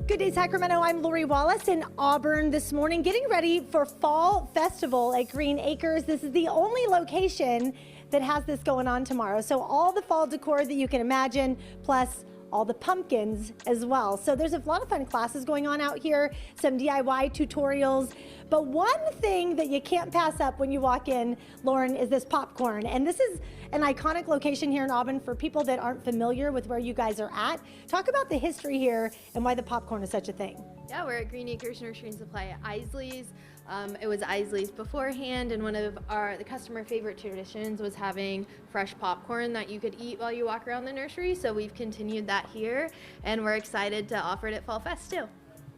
Good day, Sacramento. I'm Lori Wallace in Auburn this morning, getting ready for Fall Festival at Green Acres. This is the only location that has this going on tomorrow. So all the fall decor that you can imagine, plus all the pumpkins as well. So there's a lot of fun classes going on out here, some DIY tutorials. But one thing that you can't pass up when you walk in, Lauren, is this popcorn. And this is an iconic location here in Auburn for people that aren't familiar with where you guys are at. Talk about the history here and why the popcorn is such a thing. Yeah, we're at Green Acres Nursery Supply at Isley's. It was Isley's beforehand, and one of the customer favorite traditions was having fresh popcorn that you could eat while you walk around the nursery. So we've continued that here, and we're excited to offer it at Fall Fest too.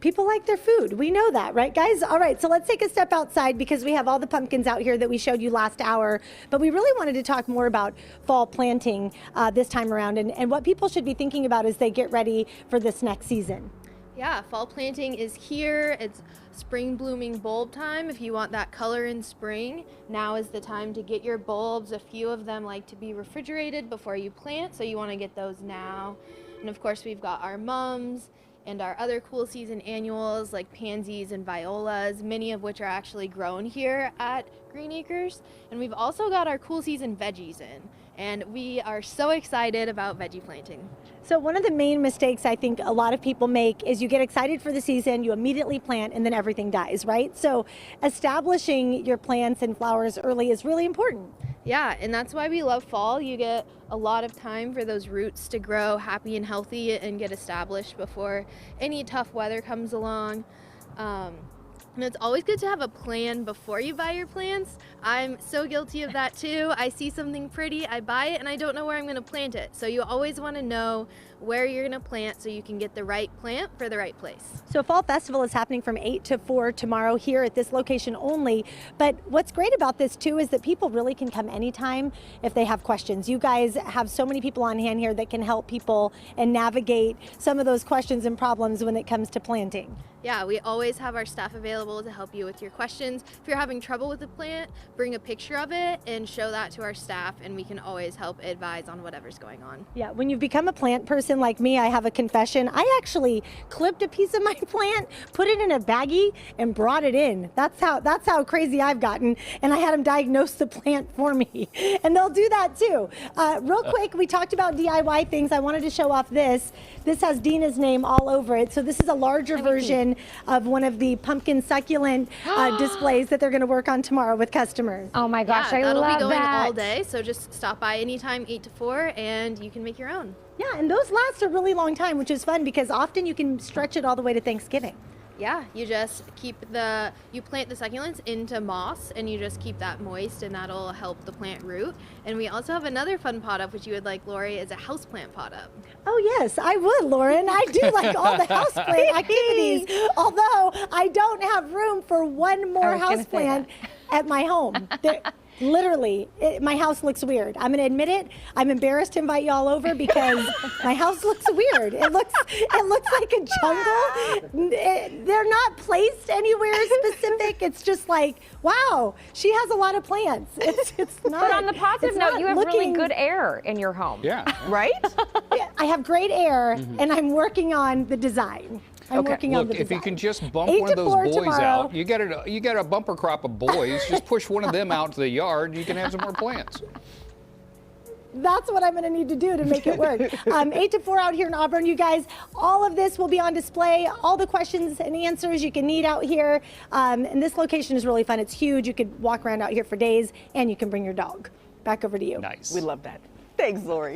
People like their food. We know that, right, guys? All right, so let's take a step outside because we have all the pumpkins out here that we showed you last hour. But we really wanted to talk more about fall planting this time around and what people should be thinking about as they get ready for this next season. Yeah, fall planting is here. It's spring blooming bulb time. If you want that color in spring, now is the time to get your bulbs. A few of them like to be refrigerated before you plant, so you want to get those now. And of course, we've got our mums and our other cool season annuals like pansies and violas, many of which are actually grown here at Green Acres. And we've also got our cool season veggies in, and we are so excited about veggie planting. So one of the main mistakes I think a lot of people make is you get excited for the season, you immediately plant, and then everything dies, right? So establishing your plants and flowers early is really important. Yeah, and that's why we love fall. You get a lot of time for those roots to grow happy and healthy and get established before any tough weather comes along. And it's always good to have a plan before you buy your plants. I'm so guilty of that too. I see something pretty, I buy it, and I don't know where I'm gonna plant it. So you always wanna know where you're gonna plant so you can get the right plant for the right place. So Fall Festival is happening from 8 to 4 tomorrow here at this location only. But what's great about this too is that people really can come anytime if they have questions. You guys have so many people on hand here that can help people and navigate some of those questions and problems when it comes to planting. Yeah, we always have our staff available to help you with your questions. If you're having trouble with the plant, bring a picture of it and show that to our staff, and we can always help advise on whatever's going on. Yeah, when you've become a plant person like me, I have a confession. I actually clipped a piece of my plant, put it in a baggie, and brought it in. That's how crazy I've gotten, and I had them diagnose the plant for me. And they'll do that too. Real quick, we talked about DIY things. I wanted to show off this. This has Dina's name all over it. So this is a larger version of one of the pumpkin succulent displays that they're going to work on tomorrow with customers. Oh my gosh, yeah, I love that. That'll be going all day, so just stop by anytime 8 to 4 and you can make your own. Yeah, and those last a really long time, which is fun because often you can stretch it all the way to Thanksgiving. Yeah, you just you plant the succulents into moss and you just keep that moist, and that'll help the plant root. And we also have another fun pot up, which you would like, Lori, is a houseplant pot up. Oh yes, I would, Lauren. I do like all the houseplant activities, although I don't have room for one more houseplant at my home. Literally, my house looks weird. I'm going to admit it. I'm embarrassed to invite you all over because my house looks weird. It looks like a jungle. They're not placed anywhere specific. It's just like, wow, she has a lot of plants. It's not. But on the positive note, you have really good air in your home. Yeah. Right? I have great air, and I'm working on the design. Look, if you can just bump one of those boys out, you got a bumper crop of boys. Just push one of them out to the yard. You can have some more plants. That's what I'm going to need to do to make it work. 8 to 4 out here in Auburn, you guys. All of this will be on display. All the questions and answers you can need out here. And this location is really fun. It's huge. You could walk around out here for days, and you can bring your dog. Back over to you. Nice. We love that. Thanks, Lori.